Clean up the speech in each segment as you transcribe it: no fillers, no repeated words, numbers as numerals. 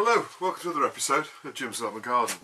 Hello, welcome to another episode of Jim's Allotment Garden.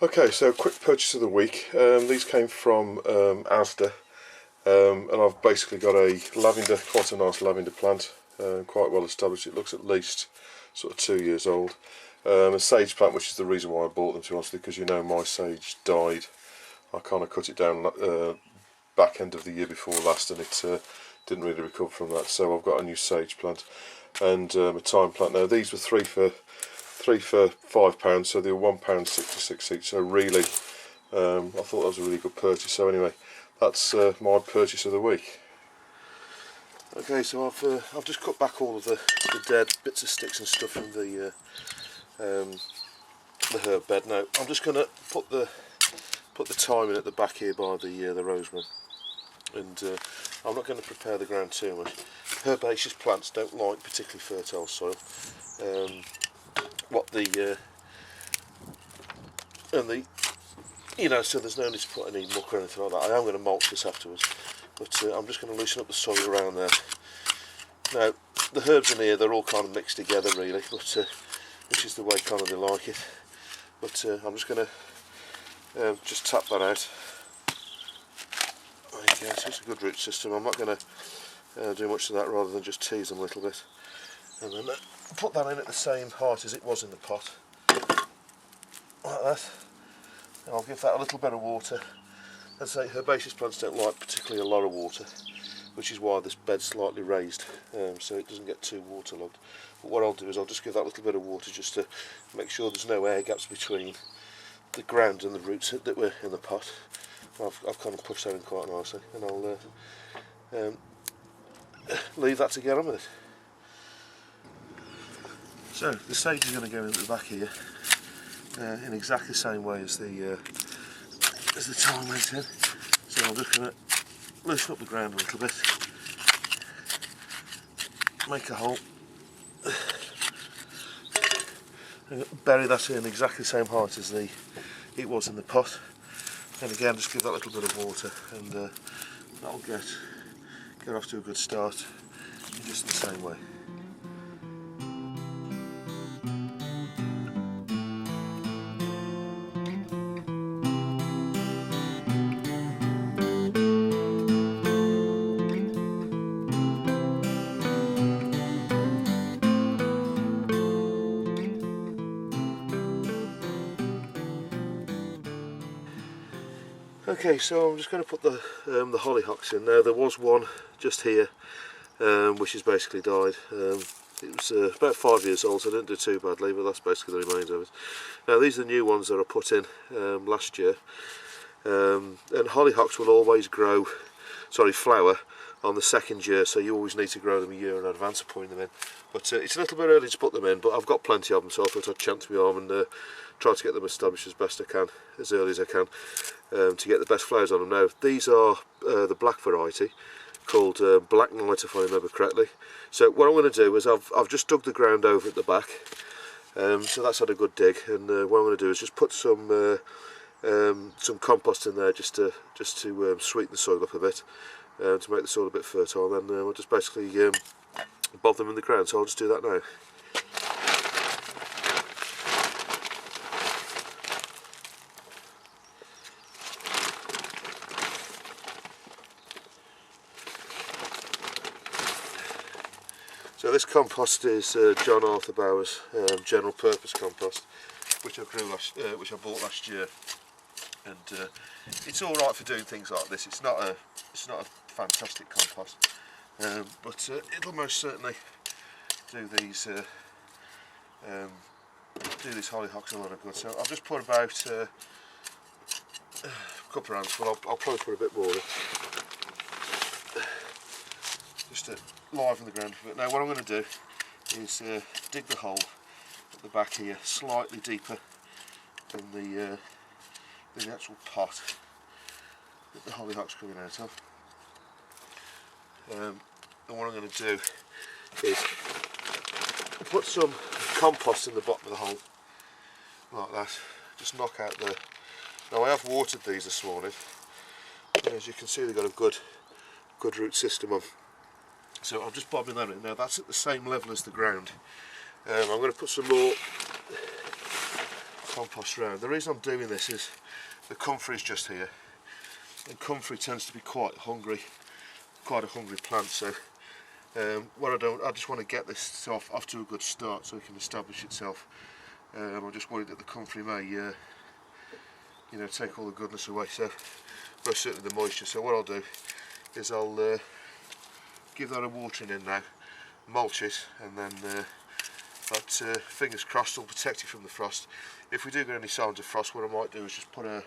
Okay, so quick purchase of the week. These came from Asda, and I've basically got a lavender, quite a nice lavender plant, quite well established. It looks at least sort of 2 years old. A sage plant, which is the reason why I bought them, to be honest, because you know my sage died. I kind of cut it down back end of the year before last, and it didn't really recover from that. So I've got a new sage plant and a thyme plant. Now these were three for £5, so they were £1.66 each. So really, I thought that was a really good purchase. So anyway, that's my purchase of the week. Okay, so I've just cut back all of the dead bits of sticks and stuff from the herb bed. Now I'm just going to put the thyme in at the back here by the roseman, and I'm not going to prepare the ground too much. Herbaceous plants don't like particularly fertile soil. So there's no need to put any muck or anything like that. I am going to mulch this afterwards, but I'm just going to loosen up the soil around there. Now the herbs in here, they're all kind of mixed together really, but which is the way kind of they like it. But I'm just going to just tap that out. There you go, so it's a good root system. I'm not going to do much of that, rather than just tease them a little bit. And then put that in at the same height as it was in the pot, like that. And I'll give that a little bit of water. As I say, herbaceous plants don't like particularly a lot of water, which is why this bed's slightly raised, so it doesn't get too waterlogged. But what I'll do is I'll just give that little bit of water just to make sure there's no air gaps between the ground and the roots that were in the pot. I've kind of pushed that in quite nicely, and I'll leave that to get on with it. So the sage is going to go in at the back here in exactly the same way as the thyme went in. So I'm just going to loosen up the ground a little bit, make a hole, and bury that in exactly the same height as it was in the pot. And again, just give that little bit of water, and that'll get off to a good start in just the same way. Okay, so I'm just going to put the hollyhocks in. Now there was one just here which has basically died. It was about 5 years old, so I didn't do too badly, but that's basically the remains of it. Now these are the new ones that I put in last year, and hollyhocks will always flower on the second year, so you always need to grow them a year in advance of putting them in. But it's a little bit early to put them in, but I've got plenty of them, so I thought I'd chance my arm and try to get them established as best I can, as early as I can, to get the best flowers on them. Now these are the black variety, called Black Knight if I remember correctly. So what I'm going to do is I've just dug the ground over at the back, so that's had a good dig, and what I'm going to do is just put some compost in there just to sweeten the soil up a bit, to make the soil a bit fertile, and then I'll just basically bob them in the ground. So I'll just do that now. So this compost is John Arthur Bauer's general purpose compost, which I bought last year, and it's all right for doing things like this. It's not a fantastic compost. But it'll most certainly do these hollyhocks a lot of good. So I've just put about a couple of handfuls. I'll probably put a bit more in, just to liven the ground a bit. Now what I'm going to do is dig the hole at the back here slightly deeper than the actual pot that the hollyhock's coming out of. And what I'm going to do is put some compost in the bottom of the hole, like that. Just knock out the... Now I have watered these this morning, and as you can see they've got a good root system on. So I'm just bobbing that in. Now that's at the same level as the ground. I'm going to put some more compost around. The reason I'm doing this is the comfrey's just here, and comfrey tends to be quite a hungry plant. So I just want to get this off to a good start so it can establish itself. I'm just worried that the comfrey may take all the goodness away, so most certainly the moisture. So what I'll do is I'll give that a watering in now, mulch it, and then that fingers crossed will protect it from the frost. If we do get any signs of frost, what I might do is just put a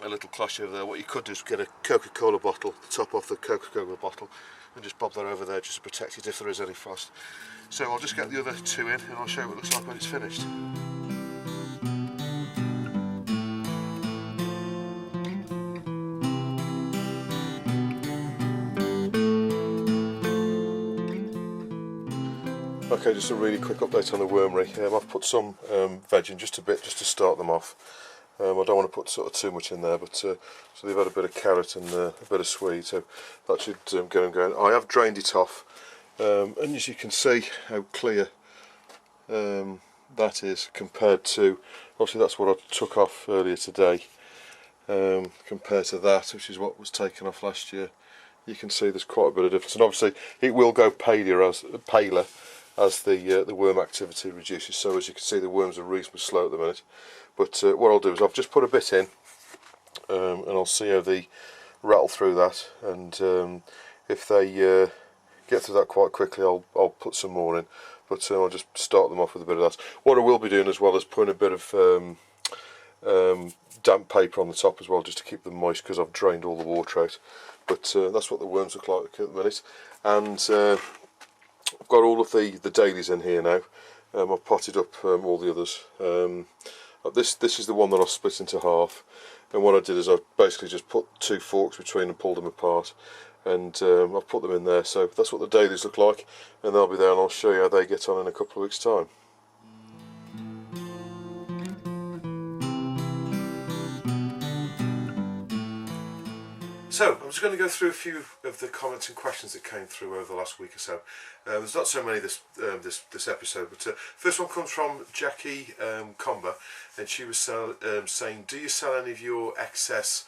little cloche over there. What you could do is get a Coca-Cola bottle, the top off the Coca-Cola bottle, and just bob that over there just to protect it if there is any frost. So I'll just get the other two in and I'll show you what it looks like when it's finished. Okay, just a really quick update on the wormery. I've put some veg in just a bit, just to start them off. I don't want to put sort of too much in there, but so they've had a bit of carrot and a bit of swede, so that should get them going. I have drained it off, and as you can see how clear that is compared to, obviously that's what I took off earlier today, compared to that, which is what was taken off last year. You can see there's quite a bit of difference, and obviously it will go paler as the worm activity reduces. So as you can see, the worms are reasonably slow at the minute. But what I'll do is I've just put a bit in, and I'll see how they rattle through that. And if they get through that quite quickly, I'll put some more in. But I'll just start them off with a bit of that. What I will be doing as well is putting a bit of damp paper on the top as well, just to keep them moist, because I've drained all the water out. But that's what the worms look like at the minute. And I've got all of the dahlias in here now. I've potted up all the others. This is the one that I split into half, and what I did is I basically just put two forks between and pulled them apart, and I've put them in there. So that's what the dahlias look like, and they'll be there, and I'll show you how they get on in a couple of weeks' time. So I'm just going to go through a few of the comments and questions that came through over the last week or so. There's not so many this episode, but first one comes from Jackie Comber, and she was saying, do you sell any of your excess,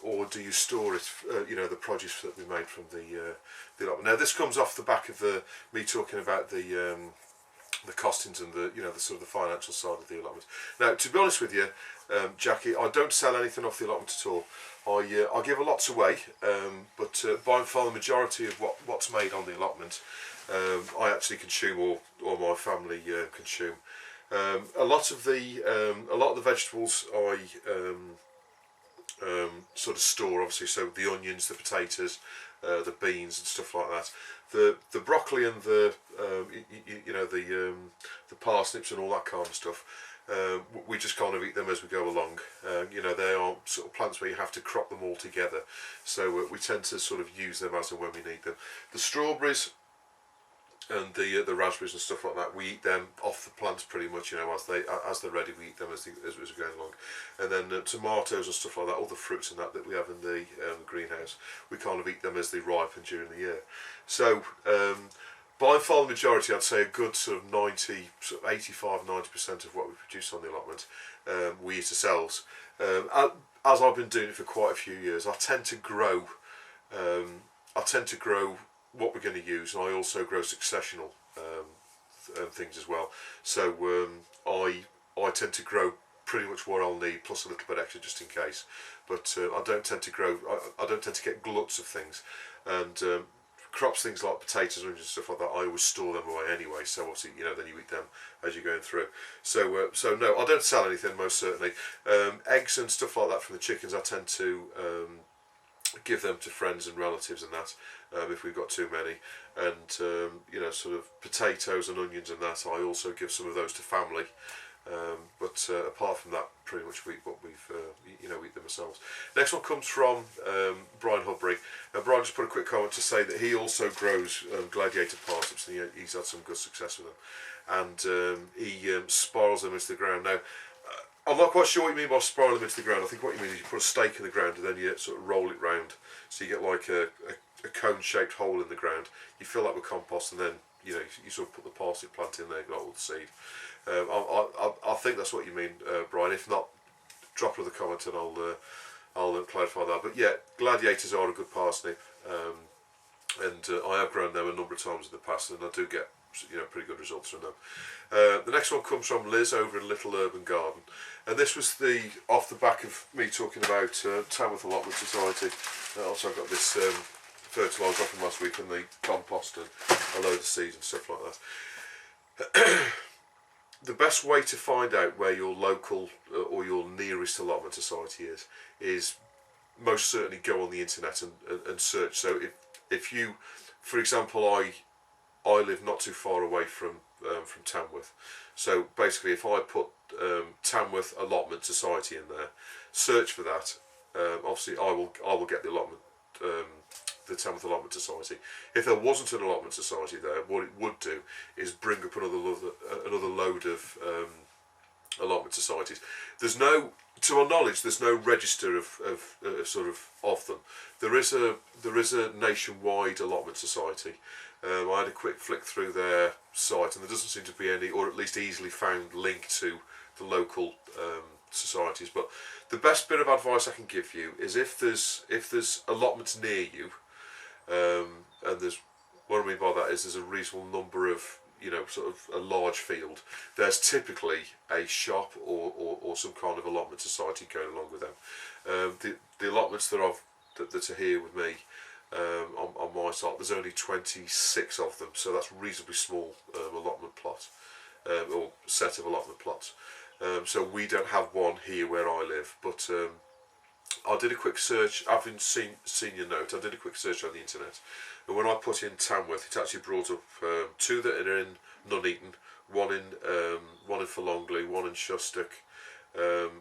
or do you store it? The produce that we made from the allotment. Now this comes off the back of me talking about the costings and the sort of the financial side of the allotment. Now, to be honest with you, Jackie, I don't sell anything off the allotment at all. I give a lot away, but by and far the majority of what's made on the allotment, I actually consume, or my family consume. A lot of the vegetables I sort of store, obviously. So the onions, the potatoes, the beans, and stuff like that. The broccoli and the parsnips and all that kind of stuff. We just kind of eat them as we go along. They are sort of plants where you have to crop them all together, so we tend to sort of use them as and when we need them. The strawberries and the raspberries and stuff like that, we eat them off the plants pretty much, as they're ready. We eat them as we're going along. And then tomatoes and stuff like that, all the fruits and that we have in the greenhouse, we kind of eat them as they ripen during the year. So by far the majority, I'd say a good sort of 85–90% of what we produce on the allotment, we eat ourselves. As I've been doing it for quite a few years, I tend to grow what we're going to use, and I also grow successional things as well. So I tend to grow pretty much what I'll need, plus a little bit extra just in case. But I don't tend to grow, I don't tend to get gluts of things, and crops, things like potatoes, onions and stuff like that, I always store them away anyway, so obviously, you know, then you eat them as you're going through. So so no, I don't sell anything, most certainly. Eggs and stuff like that from the chickens, I tend to give them to friends and relatives and that, if we've got too many. And you know, sort of potatoes and onions and that, I also give some of those to family. But apart from that, pretty much we eat what we've you know, eat them ourselves. Next one comes from Brian Hubry. Brian just put a quick comment to say that he also grows gladiator parsnips, and he's had some good success with them, and he spirals them into the ground. Now, I'm not quite sure what you mean by spiral them into the ground. I think what you mean is you put a stake in the ground and then you sort of roll it round, so you get like a cone-shaped hole in the ground. You fill that with compost, and then you know, you sort of put the parsnip plant in there, got all the seed. I think that's what you mean, Brian. If not, drop another comment and I'll clarify that. But yeah, gladiators are a good parsnip, and I have grown them a number of times in the past, and I do get, you know, pretty good results from them. The next one comes from Liz over in Little Urban Garden, and this was off the back of me talking about Tamworth Allotment Society. Also, I got this fertiliser off from last week, and the compost and a load of seeds and stuff like that. The best way to find out where your local or your nearest allotment society is most certainly go on the internet and search. So if you, for example, I live not too far away from Tamworth, so basically if I put Tamworth Allotment Society in there, search for that, obviously I will get the allotment, the Tamworth Allotment Society. If there wasn't an allotment society there, what it would do is bring up another load of allotment societies. There's no, to our knowledge, there's no register of them. There is a nationwide allotment society. I had a quick flick through their site, and there doesn't seem to be any, or at least easily found, link to the local societies. But the best bit of advice I can give you is if there's allotments near you, and there's, what I mean by that is there's a reasonable number of, you know, sort of a large field, there's typically a shop or some kind of allotment society going along with them. The allotments that are here with me on my site, there's only 26 of them, so that's reasonably small allotment plot, or set of allotment plots. So we don't have one here where I live, but I did a quick search, having seen your note, I did a quick search on the internet, and when I put in Tamworth, it actually brought up two that are in Nuneaton, one in Forlongley, one in Shustok.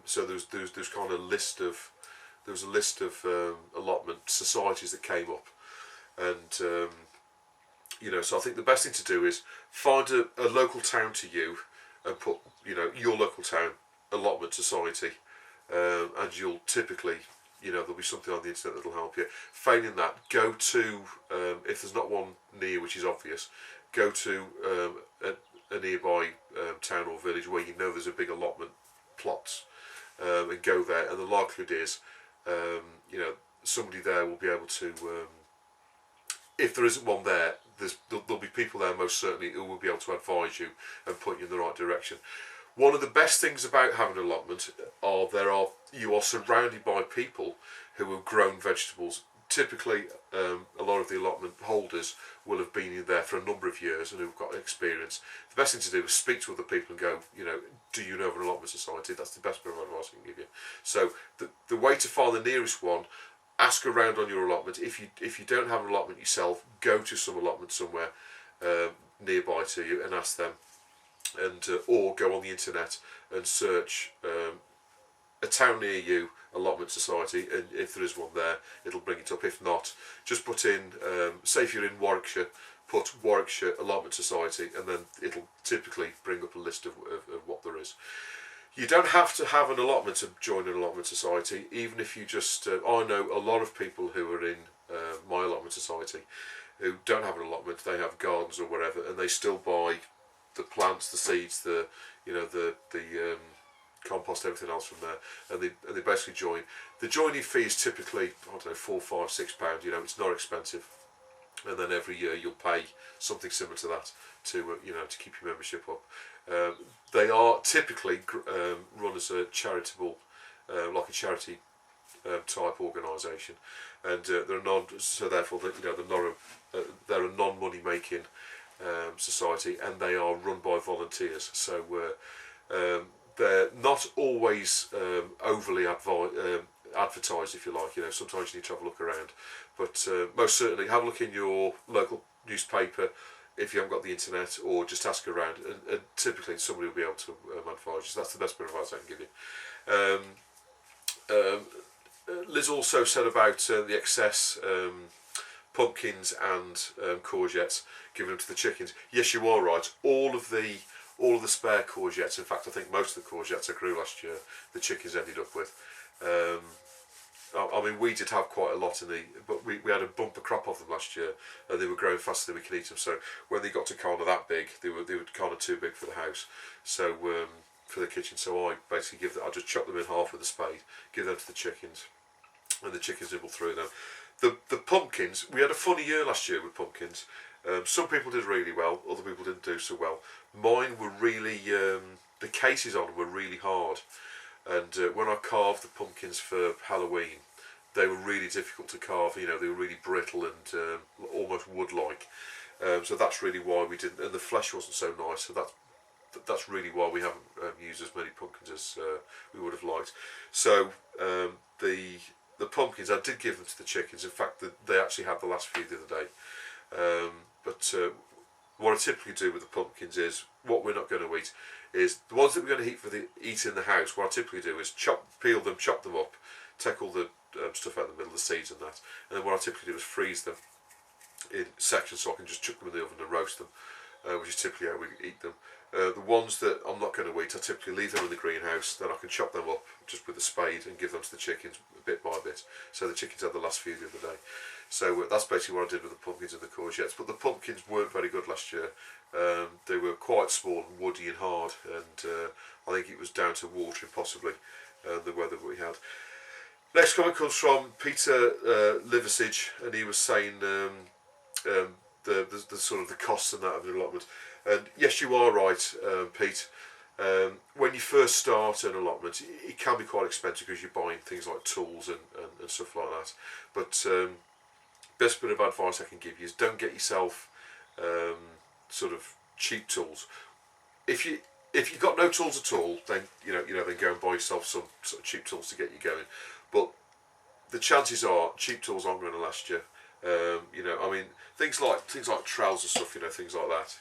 So there's kind of there was a list of allotment societies that came up, and you know, so I think the best thing to do is find a local town to you and put, you know, your local town allotment society. And you'll typically, you know, there'll be something on the internet that'll help you. Failing that, go to, if there's not one near, which is obvious, go to a nearby town or village where you know there's a big allotment plots, and go there, and the likelihood is, you know, somebody there will be able to, if there isn't one there, there'll be people there most certainly who will be able to advise you and point you in the right direction. One of the best things about having an allotment you are surrounded by people who have grown vegetables. Typically, a lot of the allotment holders will have been in there for a number of years and who've got experience. The best thing to do is speak to other people and go, you know, do you know of an allotment society? That's the best bit of advice I can give you. So the way to find the nearest one, ask around on your allotment. If you don't have an allotment yourself, go to some allotment somewhere nearby to you and ask them. And or go on the internet and search a town near you allotment society, and if there is one there, it'll bring it up. If not, just put in, say if you're in Warwickshire, put Warwickshire Allotment Society, and then it'll typically bring up a list of what there is. You don't have to have an allotment to join an allotment society, even if you just, I know a lot of people who are in my allotment society who don't have an allotment, they have gardens or whatever, and they still buy the plants, the seeds, the compost, everything else from there, and they basically join. The joining fee is typically, I don't know, £4, £5, £6. You know, it's not expensive. and then every year you'll pay something similar to that to to keep your membership up. They are typically run as a charitable, like a charity type organisation, and they're so therefore they're a non-money making society, and they are run by volunteers. So they're not always overly advertised, if you like. Sometimes you need to have a look around, but most certainly have a look in your local newspaper if you haven't got the internet, or just ask around, and typically somebody will be able to advise you. So that's the best bit of advice I can give you. Liz also said about the excess pumpkins and courgettes, giving them to the chickens. Yes, you are right. All of the spare courgettes, in fact I think most of the courgettes I grew last year, the chickens ended up with. I mean, we did have quite a lot but we had a bumper crop of them last year, and they were growing faster than we could eat them. So when they got to kind of that big, they were kind of too big for the house. So for the kitchen, so I basically I just chop them in half with a spade, give them to the chickens, and the chickens nibble through them. The pumpkins, we had a funny year last year with pumpkins. Some people did really well, other people didn't do so well. Mine were really, the cases on them were really hard. And when I carved the pumpkins for Halloween, they were really difficult to carve. They were really brittle and almost wood-like. So that's really why we didn't. And the flesh wasn't so nice. So that's really why we haven't used as many pumpkins as we would have liked. So the pumpkins, I did give them to the chickens. In fact, they actually had the last few the other day. But what I typically do with the pumpkins is, what we're not going to eat is the ones that we're going to eat in the house. What I typically do is peel them, chop them up, take all the stuff out of the middle, the seeds and that, and then what I typically do is freeze them in sections so I can just chuck them in the oven and roast them, which is typically how we eat them. The ones that I'm not going to eat, I typically leave them in the greenhouse, then I can chop them up just with a spade and give them to the chickens bit by bit, so the chickens had the last few the other day. So that's basically what I did with the pumpkins and the courgettes. But the pumpkins weren't very good last year. They were quite small and woody and hard, and I think it was down to watering possibly, the weather that we had. Next comment comes from Peter Liversidge, and he was saying the sort of the costs and that of the allotment. And yes, you are right, Pete. When you first start an allotment, it can be quite expensive because you're buying things like tools and stuff like that. But best bit of advice I can give you is, don't get yourself sort of cheap tools. If you've got no tools at all, then then go and buy yourself some sort of cheap tools to get you going. But the chances are cheap tools aren't going to last you. I mean, things like trowels and stuff, things like that.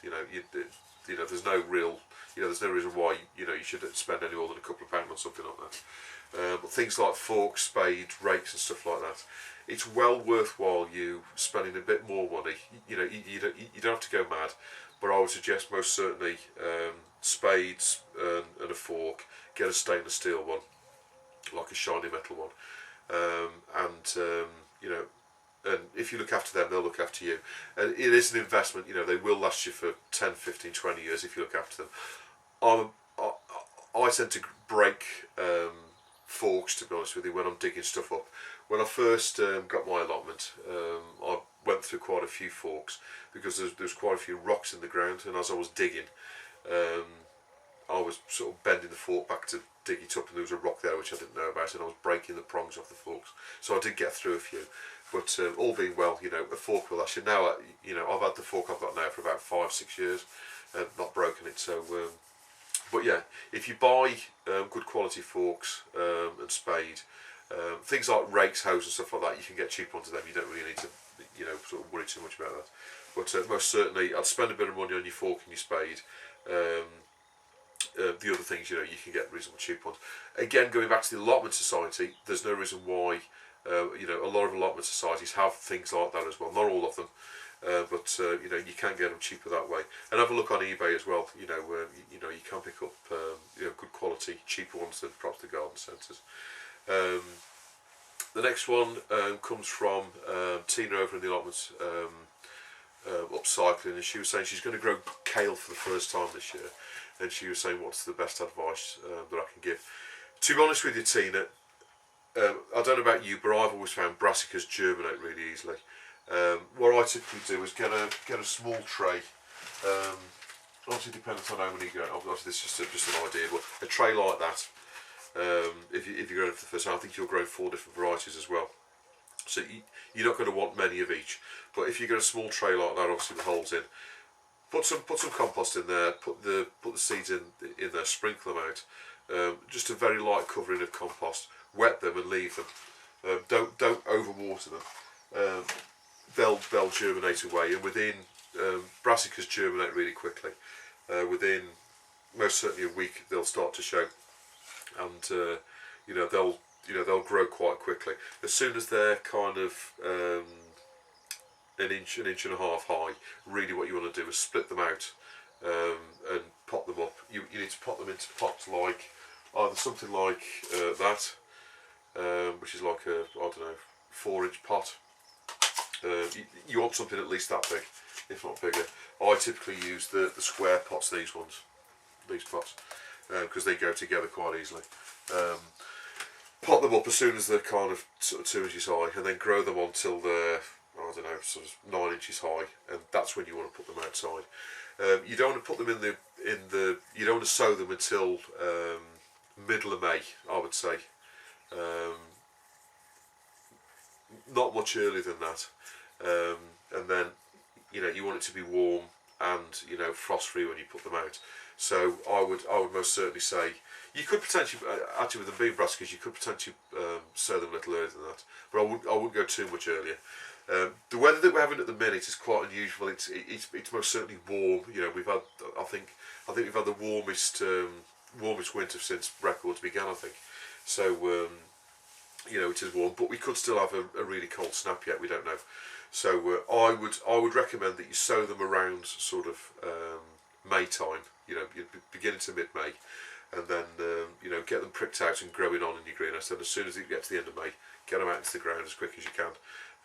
There's no real, there's no reason why you should spend any more than a couple of £1 on something like that. But things like forks, spades, rakes, and stuff like that, it's well worthwhile you spending a bit more money. You don't have to go mad, but I would suggest most certainly spades and a fork. Get a stainless steel one, like a shiny metal one, and if you look after them, they'll look after you. And it is an investment. They will last you for 10, 15, 20 years if you look after them. I tend to break forks, to be honest with you, when I'm digging stuff up. When I first got my allotment, I went through quite a few forks because there's quite a few rocks in the ground, and as I was digging, I was sort of bending the fork back to dig it up, and there was a rock there which I didn't know about, and I was breaking the prongs off the forks. So I did get through a few, but all being well, a fork will last you. Now, I've had the fork I've got now for about 5-6 years, and not broken it. So, but yeah, if you buy good quality forks and spade, things like rakes, hoes, and stuff like that, you can get cheap onto them. You don't really need to, sort of worry too much about that. But most certainly, I'd spend a bit of money on your fork and your spade. The other things, you can get reasonably cheap ones. Again, going back to the allotment society, there's no reason why, a lot of allotment societies have things like that as well. Not all of them, but you can get them cheaper that way. And have a look on eBay as well. You can pick up good quality, cheaper ones than perhaps the garden centres. The next one comes from Tina over in the allotments, upcycling, and she was saying she's going to grow kale for the first time this year. And she was saying, what's the best advice that I can give? To be honest with you, Tina, I don't know about you, but I've always found brassicas germinate really easily. What I typically do is get a small tray. Obviously depending on how many you go. Obviously this is just an idea, but a tray like that. If you're growing for the first time, I think you'll grow 4 different varieties as well. So you're not going to want many of each. But if you get a small tray like that, obviously with holes in, put some compost in there. Put the seeds in there. Sprinkle them out. Just a very light covering of compost. Wet them and leave them. Don't overwater them. They'll germinate away, and within brassicas germinate really quickly. Within most certainly a week they'll start to show, and they'll grow quite quickly. As soon as they're kind of an inch and a half high, really what you want to do is split them out and pot them up. You need to pot them into pots like either something like that, which is like a 4-inch pot. You want something at least that big, if not bigger. I typically use the square pots, these pots, because they go together quite easily. Pot them up as soon as they're kind of sort of 2 inches high, and then grow them on till they're, sort of 9 inches high, and that's when you want to put them outside. You don't want to put them you don't want to sow them until middle of May, I would say. Not much earlier than that. And then you want it to be warm and frost free when you put them out. So I would most certainly say you could potentially, actually with the bean brassicas, you could potentially sow them a little earlier than that, but I wouldn't go too much earlier. The weather that we're having at the minute is quite unusual. It's most certainly warm. We've had, I think we've had the warmest winter since records began, I think. So it is warm, but we could still have a really cold snap yet. We don't know. So I would recommend that you sow them around sort of May time. Beginning to mid-May, and then get them pricked out and growing on in your greenhouse. And as soon as you get to the end of May, get them out into the ground as quick as you can,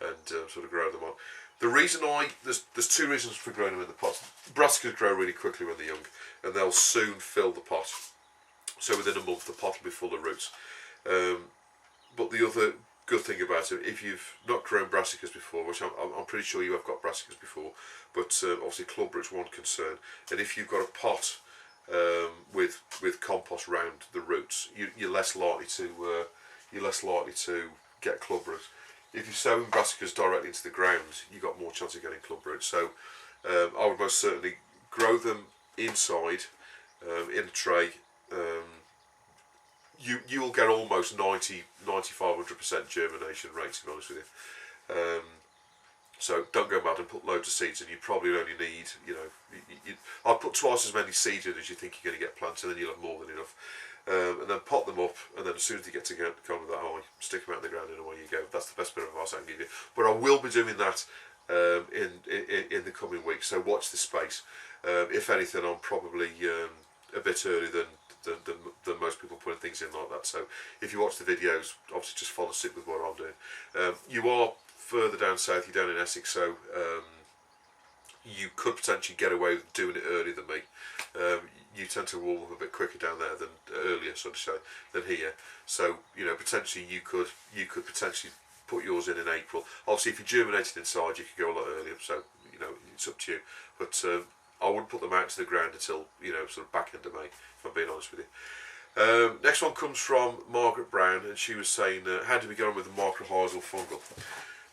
and sort of grow them on. The reason there's 2 reasons for growing them in the pot. Brassicas grow really quickly when they're young, and they'll soon fill the pot. So within a month, the pot will be full of roots. But the other good thing about it, if you've not grown brassicas before, which I'm pretty sure you have got brassicas before, but obviously clubroot's one concern, and if you've got a pot with compost round the roots, you're less likely to get clubroot. If you're sowing brassicas directly into the ground, you've got more chance of getting clubroot. So I would most certainly grow them inside in a tray. You will get almost 95-100% germination rate, to be honest with you. So don't go mad and put loads of seeds in. You probably only need, I'd put twice as many seeds in as you think you're going to get planted, and then you'll have more than enough. And then pot them up, and then as soon as you get to kind of that high, stick them out in the ground and away you go. That's the best bit of advice I can give you. But I will be doing that in the coming weeks, so watch this space. If anything, I'm probably a bit earlier than most people putting things in like that. So if you watch the videos, obviously just follow suit with what I'm doing. You are further down south, you're down in Essex, so you could potentially get away with doing it earlier than me. You tend to warm up a bit quicker down there than earlier, so to say, than here. So potentially you could potentially put yours in April. Obviously, if you germinated inside, you could go a lot earlier. So it's up to you. But I wouldn't put them out to the ground until sort of back end of May, if I'm being honest with you. Next one comes from Margaret Brown, and she was saying, how do we get on with the Mycorrhizal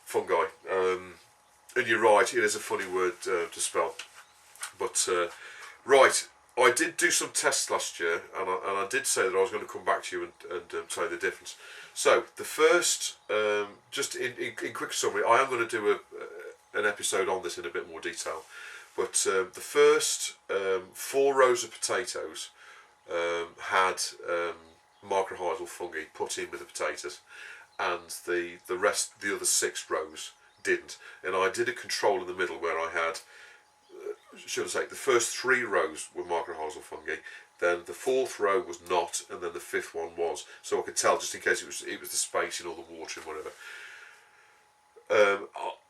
fungi? And you're right, it is a funny word to spell. But right, I did do some tests last year, and I did say that I was going to come back to you and tell you the difference. So the first, just in quick summary, I am going to do an episode on this in a bit more detail. But the first 4 rows of potatoes had mycorrhizal fungi put in with the potatoes, and the other 6 rows didn't. And I did a control in the middle where I had, should I say, the first 3 rows were mycorrhizal fungi, then the 4th row was not, and then the 5th one was. So I could tell, just in case it was the space in all the water and whatever.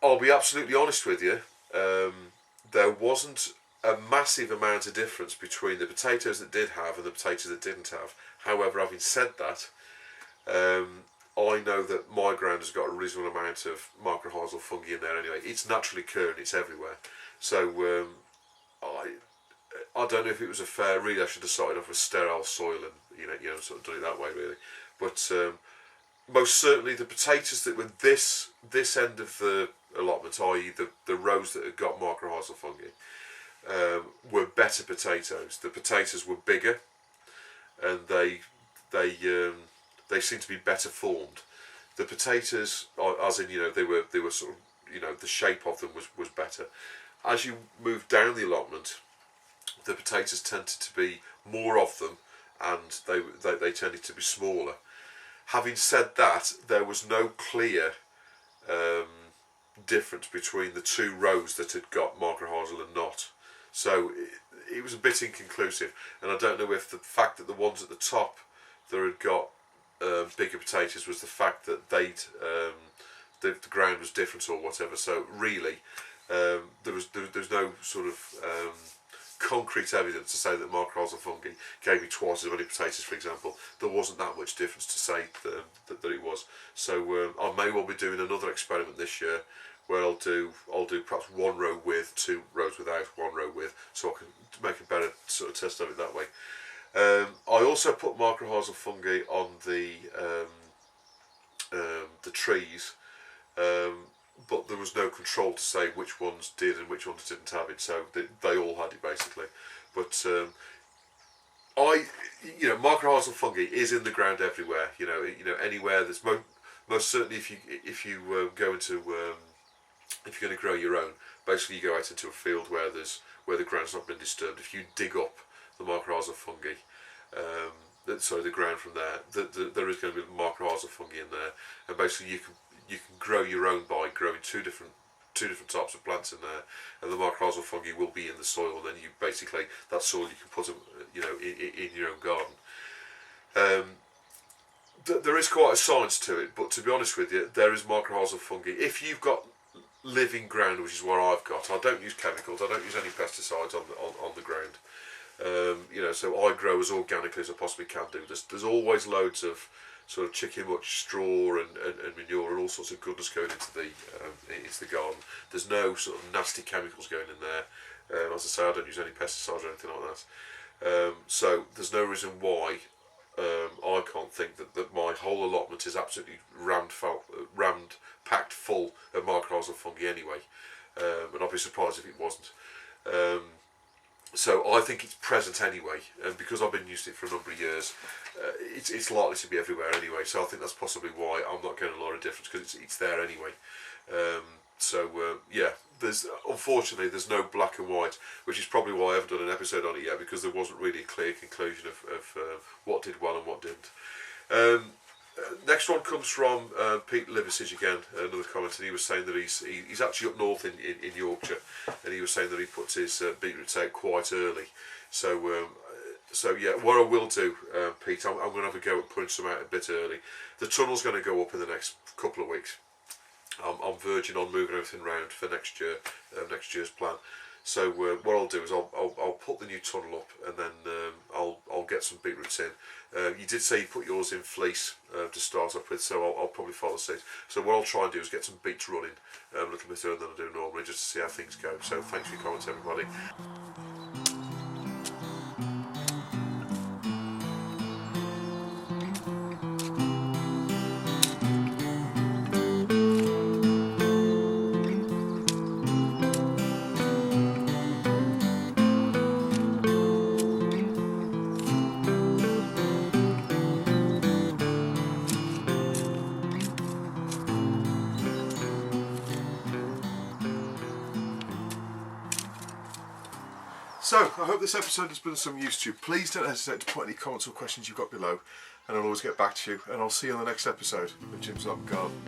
I'll be absolutely honest with you. There wasn't a massive amount of difference between the potatoes that did have and the potatoes that didn't have. However, having said that, I know that my ground has got a reasonable amount of mycorrhizal fungi in there anyway. It's naturally occurring, it's everywhere. So I don't know if it was a fair. Really, I should have started off with sterile soil and sort of done it that way really. But most certainly the potatoes that were this end of the allotment, i.e. the rows that had got mycorrhizal fungi, were better potatoes. The potatoes were bigger, and they seemed to be better formed. The potatoes, as in they were sort of the shape of them was better. As you move down the allotment, the potatoes tended to be more of them, and they tended to be smaller. Having said that, there was no clear difference between the two rows that had got mycorrhizal and not. So it was a bit inconclusive, and I don't know if the fact that the ones at the top that had got bigger potatoes was the fact that the ground was different or whatever. So really, there was no sort of concrete evidence to say that mycorrhizal fungi gave me twice as many potatoes, for example. There wasn't that much difference to say that it was. So I may well be doing another experiment this year where I'll do perhaps one row with, 2 rows without, 1 row with, so I can make a better sort of test of it that way. I also put mycorrhizal fungi on the trees, but there was no control to say which ones did and which ones didn't have it. So they all had it basically. But mycorrhizal fungi is in the ground everywhere. Anywhere there's most certainly if you go into if you're going to grow your own, basically you go out into a field where the ground's not been disturbed. If you dig up the mycorrhizal fungi, the ground from there, there is going to be mycorrhizal fungi in there, and basically you can grow your own by growing two different types of plants in there, and the mycorrhizal fungi will be in the soil, and then you basically that soil you can put in your own garden. There is quite a science to it, but to be honest with you, there is mycorrhizal fungi. If you've got living ground, which is what I've got, I don't use chemicals, I don't use any pesticides on the ground. So I grow as organically as I possibly can do. There's always loads of sort of chicken much straw and manure and all sorts of goodness going into the garden. There's no sort of nasty chemicals going in there. As I say, I don't use any pesticides or anything like that. So there's no reason why I can't think that my whole allotment is absolutely packed full of mycorrhizal fungi anyway. And I'd be surprised if it wasn't. So I think it's present anyway, and because I've been used to it for a number of years, it's likely to be everywhere anyway. So I think that's possibly why I'm not getting a lot of difference, because it's there anyway. Unfortunately there's no black and white, which is probably why I haven't done an episode on it yet, because there wasn't really a clear conclusion of what did well and what didn't. Next one comes from Pete Liversidge again, another comment, and he was saying that he's actually up north in Yorkshire, and he was saying that he puts his beetroots out quite early. So what I will do, Pete, I'm going to have a go at putting some out a bit early. The tunnel's going to go up in the next couple of weeks. I'm verging on moving everything around for next year's plan. So what I'll do is I'll put the new tunnel up, and then I'll get some beetroots in. You did say you put yours in fleece to start off with, so I'll probably follow suit. So what I'll try and do is get some beets running a little bit earlier than I do normally, just to see how things go. So thanks for your comments, everybody. So, I hope this episode has been of some use to you. Please don't hesitate to put any comments or questions you've got below, and I'll always get back to you, and I'll see you on the next episode of Jim's Love Garden.